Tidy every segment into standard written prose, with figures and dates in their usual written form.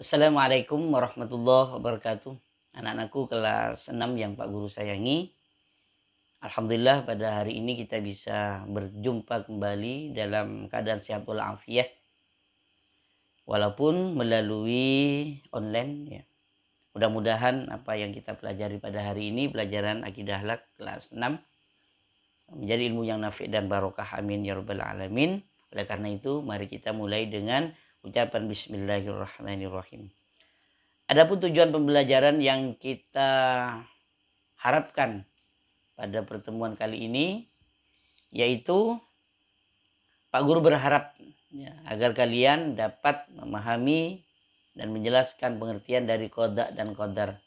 Assalamualaikum warahmatullahi wabarakatuh. Anak-anakku kelas 6 yang Pak Guru sayangi. Alhamdulillah pada hari ini kita bisa berjumpa kembali dalam keadaan sehat walafiat. Walaupun melalui online ya. Mudah-mudahan apa yang kita pelajari pada hari ini, pelajaran akidah akhlak kelas 6, menjadi ilmu yang nafi' dan barokah. Amin ya rabbal alamin. Oleh karena itu mari kita mulai dengan ucapan bismillahirrahmanirrahim. Adapun tujuan pembelajaran yang kita harapkan pada pertemuan kali ini, yaitu Pak Guru berharap ya, agar kalian dapat memahami dan menjelaskan pengertian dari qada dan qadar.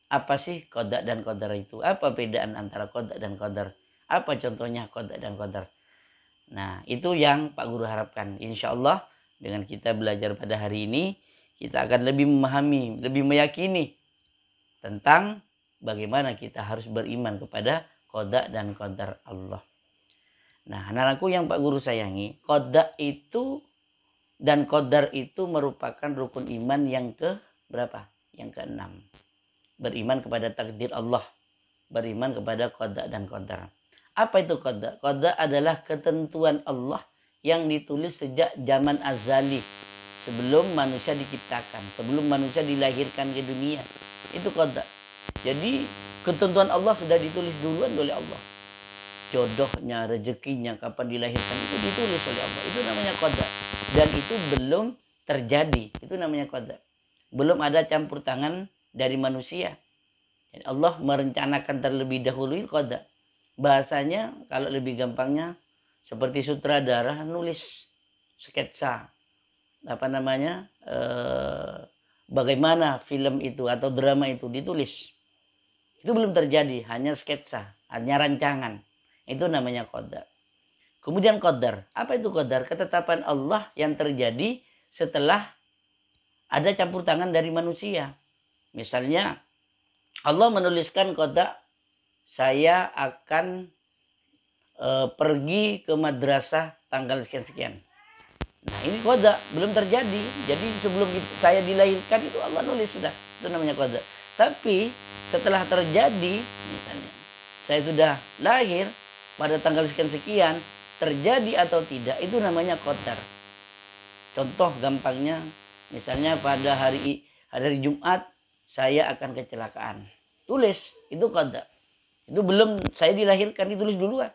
Apa sih qada dan qadar itu? Apa perbedaan antara qada dan qadar? Apa contohnya qada dan qadar? Nah, itu yang Pak Guru harapkan. Insya Allah dengan kita belajar pada hari ini, kita akan lebih memahami, lebih meyakini tentang bagaimana kita harus beriman kepada qada dan qadar Allah. Nah, anak-anakku yang Pak Guru sayangi, qada itu dan qadar itu merupakan rukun iman yang ke berapa? Yang keenam. Beriman kepada takdir Allah, beriman kepada qada dan qadar. Apa itu qada? Qada adalah ketentuan Allah yang ditulis sejak zaman azali, sebelum manusia diciptakan, sebelum manusia dilahirkan ke dunia. Itu qada. Jadi ketentuan Allah sudah ditulis duluan oleh Allah. Jodohnya, rezekinya, kapan dilahirkan itu ditulis oleh Allah. Itu namanya qada. Dan itu belum terjadi. Itu namanya qada. Belum ada campur tangan dari manusia. Jadi Allah merencanakan terlebih dahulu qada. Bahasanya kalau lebih gampangnya seperti sutradara nulis sketsa. Bagaimana film itu atau drama itu ditulis. Itu belum terjadi, hanya sketsa, hanya rancangan. Itu namanya qadar. Kemudian qadar. Apa itu qadar? Ketetapan Allah yang terjadi setelah ada campur tangan dari manusia. Misalnya Allah menuliskan qada, saya akan pergi ke madrasah tanggal sekian-sekian. Nah ini qada, belum terjadi. Jadi sebelum saya dilahirkan itu Allah nulis sudah. Itu namanya qada. Tapi setelah terjadi, misalnya saya sudah lahir pada tanggal sekian-sekian, terjadi atau tidak, itu namanya qadar. Contoh gampangnya, misalnya pada hari Jumat saya akan kecelakaan. Tulis, itu qadar. Itu belum saya dilahirkan, ditulis duluan.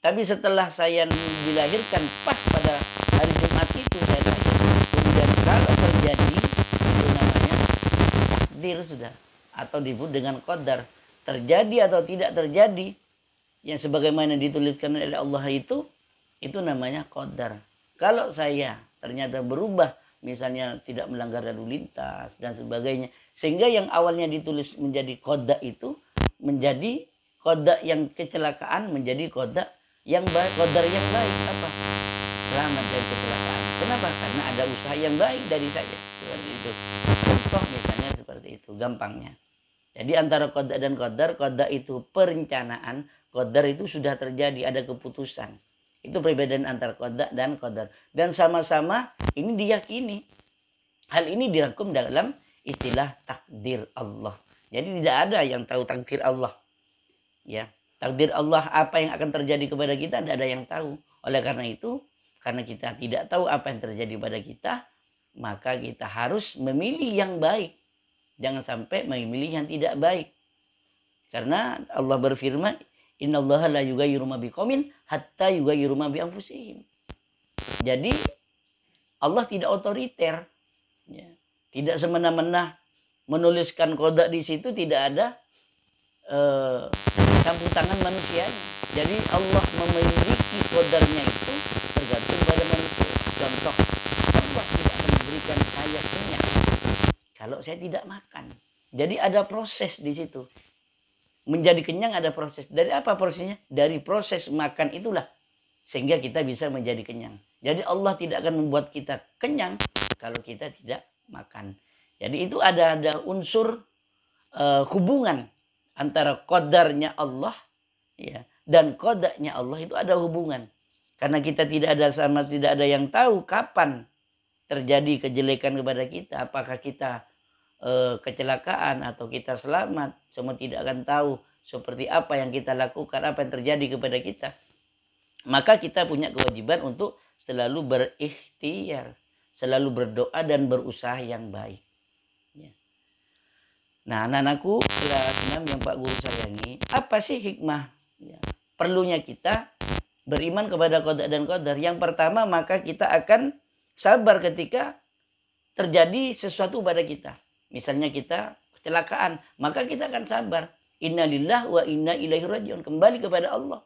Tapi setelah saya dilahirkan pas pada hari Jumat itu saya lahir. Kemudian kalau terjadi, itu namanya takdir sudah. Atau disebut dengan qadar. Terjadi atau tidak terjadi, yang sebagaimana dituliskan oleh Allah itu namanya qadar. Kalau saya ternyata berubah, misalnya tidak melanggar lalu lintas dan sebagainya, sehingga yang awalnya ditulis menjadi qada itu menjadi qada yang kecelakaan, menjadi qada yang baik, qadar yang baik. Apa? Selamat dari kecelakaan. Kenapa? Karena ada usaha yang baik dari saya. Seperti itu. Contoh misalnya seperti itu, gampangnya. Jadi antara qada dan qadar, qada itu perencanaan, qadar itu sudah terjadi, ada keputusan. Itu perbedaan antara qada dan qadar. Dan sama-sama ini diyakini. Hal ini dirangkum dalam istilah takdir Allah. Jadi tidak ada yang tahu takdir Allah. Ya, takdir Allah apa yang akan terjadi kepada kita tidak ada yang tahu. Oleh karena itu, karena kita tidak tahu apa yang terjadi pada kita, maka kita harus memilih yang baik. Jangan sampai memilih yang tidak baik. Karena Allah berfirman, innallaha la yughayyiru ma biqaumin hatta yughayyiru ma bi anfusihim. Jadi Allah tidak otoriter. Ya. Tidak semena-mena menuliskan qada di situ, tidak ada campur tangan manusia. Jadi Allah memiliki qadarnya itu tergantung pada manusia. Contoh, Allah tidak akan memberikan saya kenyang kalau saya tidak makan. Jadi ada proses di situ. Menjadi kenyang ada proses. Dari apa prosesnya? Dari proses makan itulah sehingga kita bisa menjadi kenyang. Jadi Allah tidak akan membuat kita kenyang kalau kita tidak makan. Jadi itu ada unsur hubungan antara qadarnya Allah ya, dan qadanya Allah, itu ada hubungan. Karena kita tidak ada yang tahu kapan terjadi kejelekan kepada kita, apakah kita kecelakaan atau kita selamat, semua tidak akan tahu seperti apa yang kita lakukan, apa yang terjadi kepada kita. Maka kita punya kewajiban untuk selalu berikhtiar, selalu berdoa dan berusaha yang baik. Ya. Nah, anak-anakku kelas 6 yang Pak Guru sayangi, apa sih hikmah? Ya. Perlunya kita beriman kepada qada dan qadar. Yang pertama, maka kita akan sabar ketika terjadi sesuatu pada kita. Misalnya kita kecelakaan, maka kita akan sabar. Innalillahi wa inna ilaihi rajiun. Kembali kepada Allah.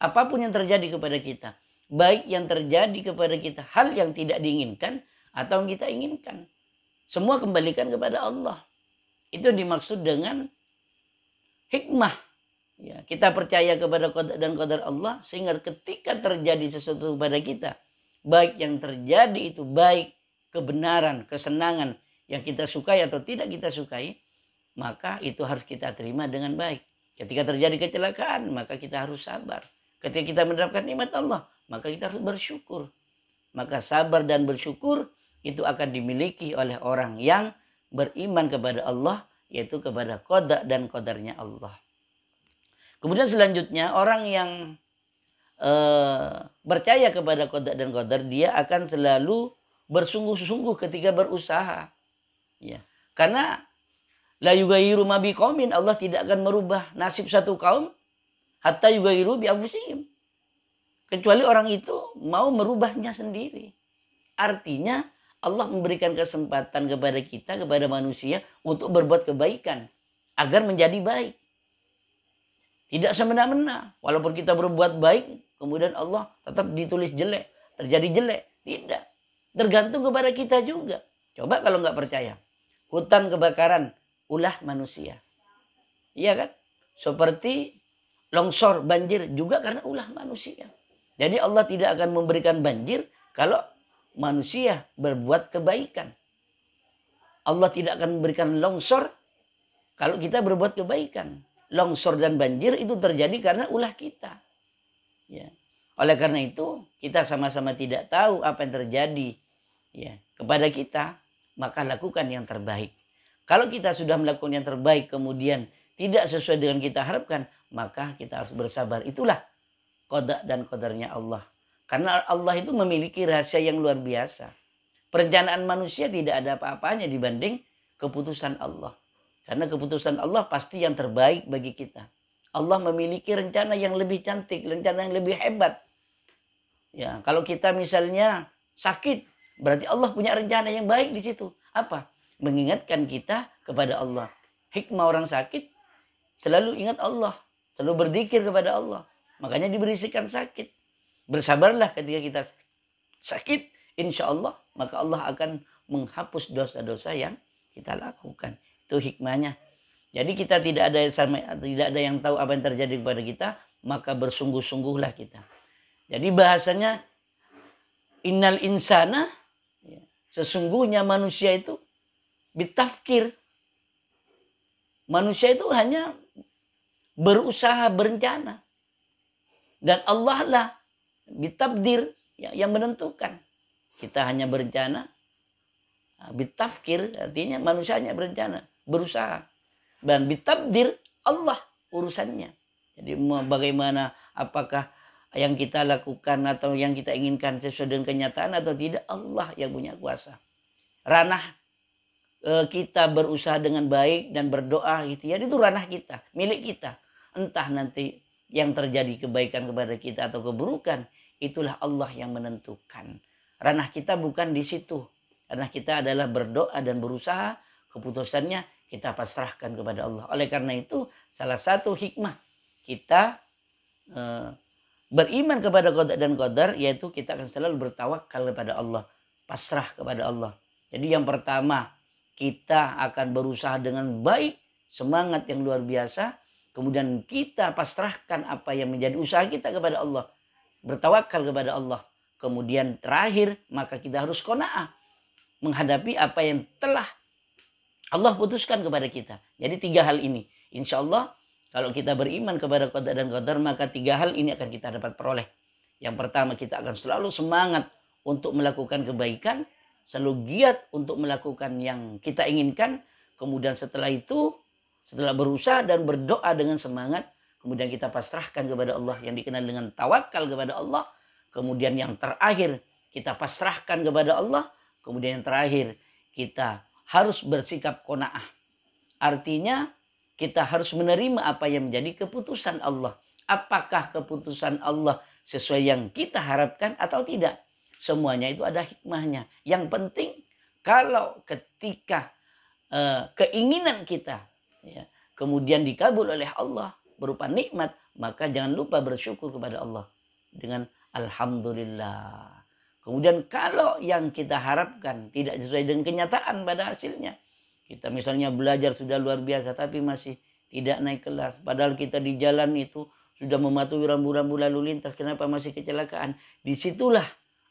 Apapun yang terjadi kepada kita, baik yang terjadi kepada kita, hal yang tidak diinginkan atau yang kita inginkan, semua kembalikan kepada Allah. Itu dimaksud dengan hikmah. Ya, kita percaya kepada qada dan qadar Allah sehingga ketika terjadi sesuatu kepada kita, baik yang terjadi itu baik kebenaran, kesenangan yang kita sukai atau tidak kita sukai, maka itu harus kita terima dengan baik. Ketika terjadi kecelakaan, maka kita harus sabar. Ketika kita mendapatkan nikmat Allah, maka kita harus bersyukur. Maka sabar dan bersyukur itu akan dimiliki oleh orang yang beriman kepada Allah, yaitu kepada qada dan qadarnya Allah. Kemudian selanjutnya orang yang percaya kepada qada dan qadar, dia akan selalu bersungguh-sungguh ketika berusaha. Ya. Karena la yughayyiru ma biqaumin, Allah tidak akan merubah nasib satu kaum hatta yughayyiru bi anfusihim, kecuali orang itu mau merubahnya sendiri. Artinya Allah memberikan kesempatan kepada kita, kepada manusia untuk berbuat kebaikan agar menjadi baik. Tidak semena-mena. Walaupun kita berbuat baik, kemudian Allah tetap ditulis jelek, terjadi jelek. Tidak. Tergantung kepada kita juga. Coba kalau nggak percaya. Hutan kebakaran, ulah manusia. Iya kan? Seperti longsor, banjir juga karena ulah manusia. Jadi Allah tidak akan memberikan banjir kalau manusia berbuat kebaikan. Allah tidak akan memberikan longsor kalau kita berbuat kebaikan. Longsor dan banjir itu terjadi karena ulah kita. Ya. Oleh karena itu kita sama-sama tidak tahu apa yang terjadi ya kepada kita, maka lakukan yang terbaik. Kalau kita sudah melakukan yang terbaik kemudian tidak sesuai dengan kita harapkan, maka kita harus bersabar. Itulah qada dan qadarnya Allah. Karena Allah itu memiliki rahasia yang luar biasa. Perencanaan manusia tidak ada apa-apanya dibanding keputusan Allah. Karena keputusan Allah pasti yang terbaik bagi kita. Allah memiliki rencana yang lebih cantik, rencana yang lebih hebat. Ya, kalau kita misalnya sakit, berarti Allah punya rencana yang baik di situ. Apa? Mengingatkan kita kepada Allah. Hikmah orang sakit selalu ingat Allah, selalu berzikir kepada Allah. Makanya diberisikan sakit. Bersabarlah ketika kita sakit, insya Allah, maka Allah akan menghapus dosa-dosa yang kita lakukan. Itu hikmahnya. Jadi kita tidak ada yang tahu apa yang terjadi kepada kita, maka bersungguh-sungguhlah kita. Jadi bahasanya innal insana, sesungguhnya manusia itu bitafkir. Manusia itu hanya berusaha, berencana. Dan Allah lah bitabdir yang menentukan. Kita hanya berencana. Bitafkir artinya manusia hanya berencana, berusaha. Dan bitabdir Allah urusannya. Jadi bagaimana, apakah yang kita lakukan atau yang kita inginkan sesuai dengan kenyataan atau tidak, Allah yang punya kuasa. Ranah kita berusaha dengan baik dan berdoa ikhtiar itu ranah kita, milik kita. Entah nanti yang terjadi kebaikan kepada kita atau keburukan, itulah Allah yang menentukan. Ranah kita bukan di situ. Ranah kita adalah berdoa dan berusaha, keputusannya kita pasrahkan kepada Allah. Oleh karena itu salah satu hikmah kita beriman kepada qada dan qadar, yaitu kita akan selalu bertawakal kepada Allah, pasrah kepada Allah. Jadi yang pertama, kita akan berusaha dengan baik, semangat yang luar biasa. Kemudian kita pasrahkan apa yang menjadi usaha kita kepada Allah, bertawakal kepada Allah. Kemudian terakhir, maka kita harus qanaah menghadapi apa yang telah Allah putuskan kepada kita. Jadi 3 hal ini. Insya Allah kalau kita beriman kepada qada dan qadar, maka 3 hal ini akan kita dapat peroleh. Yang pertama, kita akan selalu semangat untuk melakukan kebaikan. selalu giat untuk melakukan yang kita inginkan. Kemudian setelah itu, setelah berusaha dan berdoa dengan semangat, kemudian kita pasrahkan kepada Allah yang dikenal dengan tawakal kepada Allah. Kemudian yang terakhir kita pasrahkan kepada Allah. Kemudian yang terakhir kita harus bersikap qanaah. Artinya kita harus menerima apa yang menjadi keputusan Allah. Apakah keputusan Allah sesuai yang kita harapkan atau tidak? Semuanya itu ada hikmahnya. Yang penting kalau ketika keinginan kita ya, kemudian dikabul oleh Allah berupa nikmat, maka jangan lupa bersyukur kepada Allah dengan alhamdulillah. Kemudian kalau yang kita harapkan tidak sesuai dengan kenyataan pada hasilnya, kita misalnya belajar sudah luar biasa tapi masih tidak naik kelas, padahal kita di jalan itu sudah mematuhi rambu-rambu lalu lintas, kenapa masih kecelakaan? Disitulah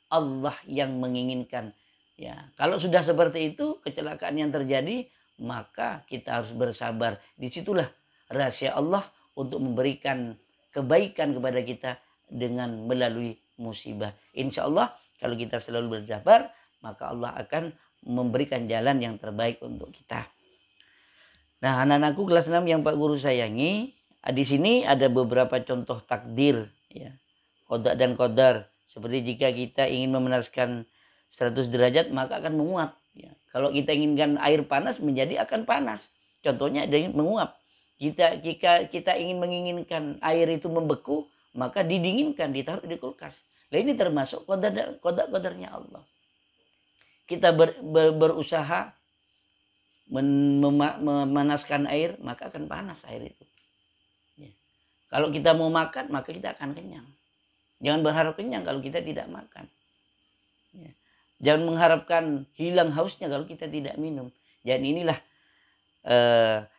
Allah yang menginginkan. Ya, kalau sudah seperti itu kecelakaan yang terjadi, maka kita harus bersabar. Disitulah rahasia Allah untuk memberikan kebaikan kepada kita dengan melalui musibah. Insya Allah kalau kita selalu bersabar, maka Allah akan memberikan jalan yang terbaik untuk kita. Nah, anak-anakku kelas 6 yang Pak Guru sayangi, di sini ada beberapa contoh takdir, ya, qada dan qadar. Seperti jika kita ingin memanaskan 100 derajat maka akan menguap. Ya. Kalau kita inginkan air panas menjadi akan panas. Contohnya ada yang menguap. Jika kita ingin menginginkan air itu membeku maka didinginkan, ditaruh di kulkas. Nah, ini termasuk qada-qadarnya Allah. Kita berusaha memanaskan air maka akan panas air itu. Ya. Kalau kita mau makan maka kita akan kenyang. Jangan berharap kenyang kalau kita tidak makan. Ya. Jangan mengharapkan hilang hausnya kalau kita tidak minum. Dan inilah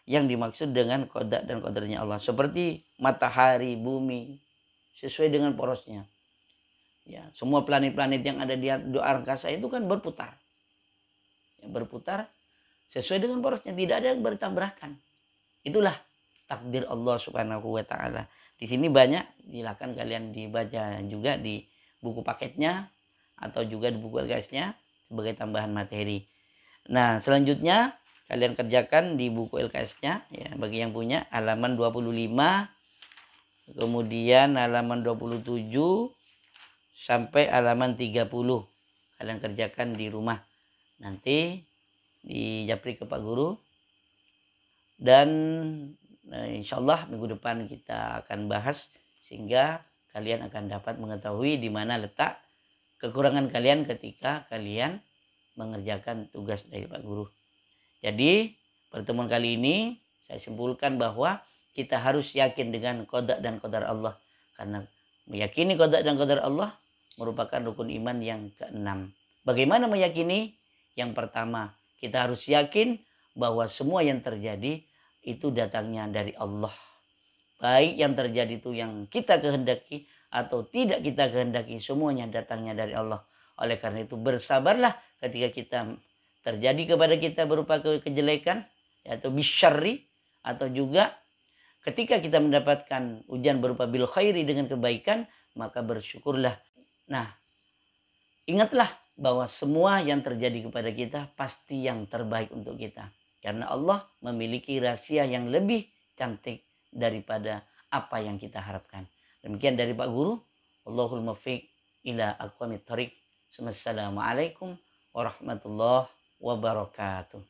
yang dimaksud dengan qada dan qadarnya Allah. Seperti matahari, bumi, sesuai dengan porosnya. Ya, semua planet-planet yang ada di angkasa itu kan berputar. Ya, berputar sesuai dengan porosnya. Tidak ada yang bertabrakan. Itulah takdir Allah Subhanahu wa Ta'ala. Di sini banyak, silakan kalian dibaca juga di buku paketnya atau juga di buku LKS-nya sebagai tambahan materi. Nah, selanjutnya kalian kerjakan di buku LKS-nya ya, bagi yang punya halaman 25, kemudian halaman 27 sampai halaman 30. Kalian kerjakan di rumah. Nanti di japri ke Pak Guru. Dan insya Allah minggu depan kita akan bahas sehingga kalian akan dapat mengetahui di mana letak kekurangan kalian ketika kalian mengerjakan tugas dari Pak Guru. Jadi pertemuan kali ini saya simpulkan bahwa kita harus yakin dengan qada dan qadar Allah. Karena meyakini qada dan qadar Allah merupakan rukun iman yang keenam. Bagaimana meyakini? Yang pertama, kita harus yakin bahwa semua yang terjadi itu datangnya dari Allah. Baik yang terjadi itu yang kita kehendaki atau tidak kita kehendaki, semuanya datangnya dari Allah. Oleh karena itu bersabarlah ketika kita terjadi kepada kita berupa kejelekan atau bisyarri, atau juga ketika kita mendapatkan ujian berupa bil khairi dengan kebaikan, maka bersyukurlah. Nah, ingatlah bahwa semua yang terjadi kepada kita pasti yang terbaik untuk kita. Karena Allah memiliki rahasia yang lebih cantik daripada apa yang kita harapkan. Demikian dari Pak Guru. Allahul muwaffiq ila aqwamit thoriq. Wassalamualaikum warahmatullahi wabarakatuh.